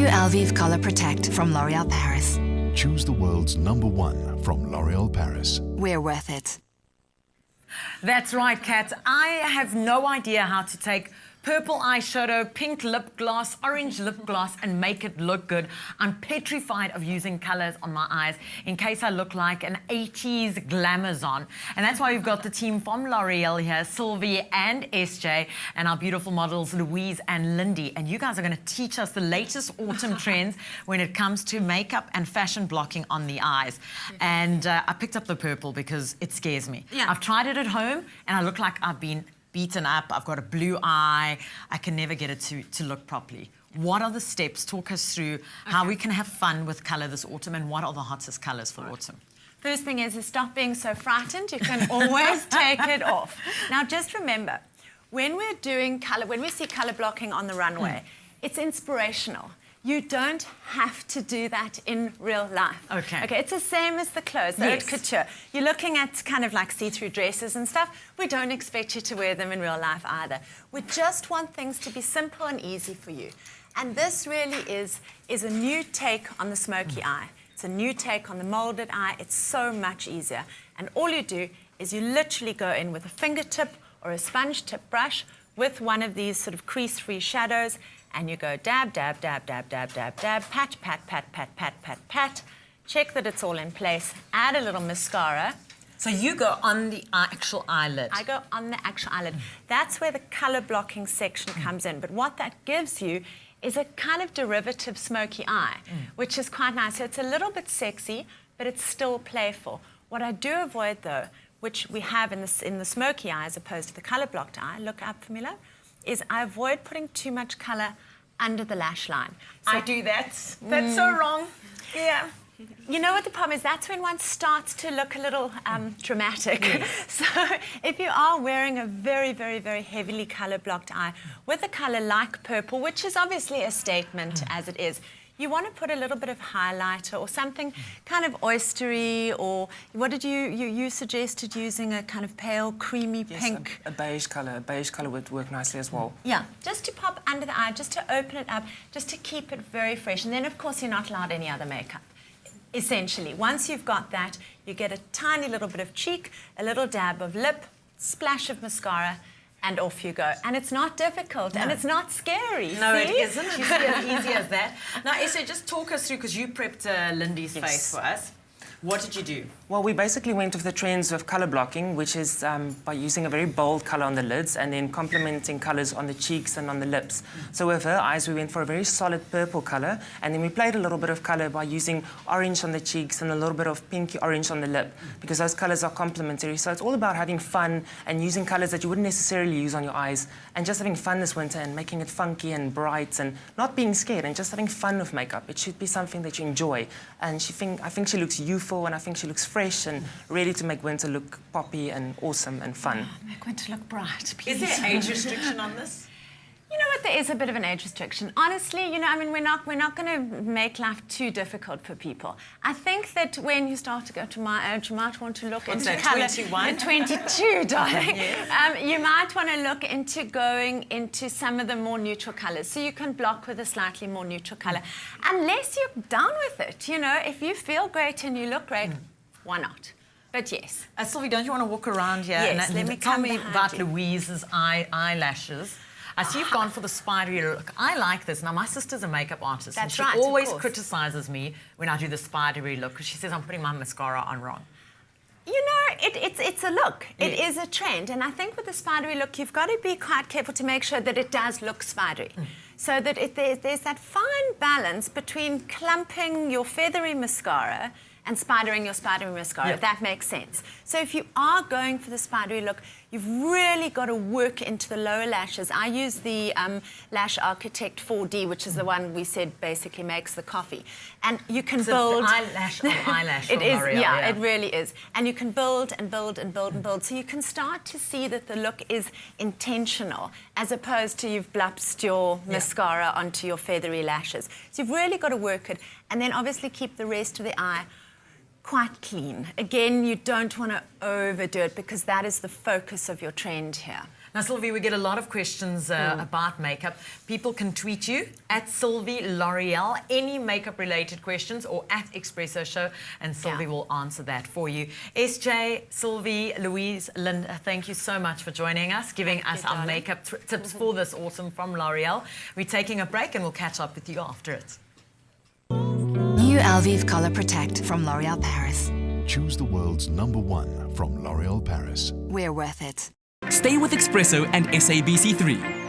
New Alvive Color Protect from L'Oreal Paris. Choose the world's #1 from L'Oreal Paris. We're worth it. That's right, Kat. I have no idea how to take purple eyeshadow, pink lip gloss, orange lip gloss and make it look good. I'm petrified of using colors on my eyes in case I look like an 80s glamazon. And that's why we've got the team from Loreal here, Sylvie and SJ, and our beautiful models, Louise and Lindy. And you guys are going to teach us the latest autumn trends when it comes to makeup and fashion blocking on the eyes. And I picked up the purple because it scares me. Yeah. I've tried it at home and I look like I've been beaten up. I've got a blue eye. I can never get it to look properly. What are the steps? Talk us through how we can have fun with colour this autumn and what are the hottest colours for autumn? First thing is stop being so frightened. You can always take it off. Now, just remember, when we're doing colour, when we see colour blocking on the runway, it's inspirational. You don't have to do that in real life. Okay. Okay, it's the same as the clothes, the haute couture. You're looking at kind of like see-through dresses and stuff. We don't expect you to wear them in real life either. We just want things to be simple and easy for you. And this really is a new take on the smoky eye. It's a new take on the molded eye. It's so much easier. And all you do is you literally go in with a fingertip or a sponge tip brush with one of these sort of crease-free shadows, and you go dab, dab, dab, dab, dab, dab, dab, pat, pat, pat, pat, pat, pat, pat. Check that it's all in place. Add a little mascara. So you go on the actual eyelid. I go on the actual eyelid. That's where the colour blocking section comes in. But what that gives you is a kind of derivative smoky eye, which is quite nice. So it's a little bit sexy, but it's still playful. What I do avoid, though, which we have in the smoky eye as opposed to the colour blocked eye, look up for me, love, is I avoid putting too much colour under the lash line. So, I do that. That's so wrong. Yeah. you know what the problem is? That's when one starts to look a little dramatic. Yes. So if you are wearing a very, very, very heavily colour blocked eye with a colour like purple, which is obviously a statement as it is, you want to put a little bit of highlighter or something kind of oystery, or what did you suggested using a kind of pale creamy pink? A beige colour. A beige colour would work nicely as well. Yeah, just to pop under the eye, just to open it up, just to keep it very fresh. And then, of course, you're not allowed any other makeup. Essentially, once you've got that, you get a tiny little bit of cheek, a little dab of lip, splash of mascara, and off you go. And it's not difficult, and it's not scary. No, see? it isn't. You see, as easy as that. Now, Issa, just talk us through, because you prepped Lindy's face for us. What did you do? Well, we basically went with the trends of colour blocking, which is by using a very bold colour on the lids and then complementing colours on the cheeks and on the lips. So with her eyes, we went for a very solid purple colour, and then we played a little bit of colour by using orange on the cheeks and a little bit of pinky orange on the lip, because those colours are complementary. So it's all about having fun and using colours that you wouldn't necessarily use on your eyes, and just having fun this winter and making it funky and bright and not being scared and just having fun with makeup. It should be something that you enjoy. And I think she looks youthful, and I think she looks fresh and ready to make winter look poppy and awesome and fun. Make winter look bright, please. Is there age restriction on this? You know what, there is a bit of an age restriction. Honestly, you know, I mean, we're not going to make life too difficult for people. I think that when you start to go to my age, you might want to look into colour. 21? 22, darling. You might want to look into going into some of the more neutral colours. So you can block with a slightly more neutral colour. Unless you're down with it, you know, if you feel great and you look great, why not? But yes. Sylvie, don't you want to walk around here? Yes, and let me tell come me behind about you. Louise's eyelashes. I see you've gone for the spidery look. I like this. Now, my sister's a makeup artist. That's and right, she of always course. criticizes me when I do the spidery look, because she says I'm putting my mascara on wrong. You know, it's a look. It Yes. is a trend. And I think with the spidery look, you've got to be quite careful to make sure that it does look spidery. So that there's that fine balance between clumping your feathery mascara and spidering your spidery mascara, if that makes sense. So if you are going for the spidery look, you've really got to work into the lower lashes. I use the Lash Architect 4D, which is the one we said basically makes the coffee. And you can build... The eyelash on eyelash It from is, L'Oreal, yeah, it really is. And you can build and build and build and build. So you can start to see that the look is intentional, as opposed to you've blupsed your mascara onto your feathery lashes. So you've really got to work it. And then obviously keep the rest of the eye quite clean. Again, you don't want to overdo it because that is the focus of your trend here. Now, Sylvie, we get a lot of questions about makeup. People can tweet you at Sylvie Loreal, any makeup-related questions, or at Espresso Show, and Sylvie will answer that for you. SJ, Sylvie, Louise, Linda, thank you so much for joining us, giving us our makeup tips for this autumn from Loreal. We're taking a break, and we'll catch up with you after it. New Alvive Color Protect from L'Oreal Paris. Choose the world's #1 from L'Oreal Paris. We're worth it. Stay with Espresso and SABC3.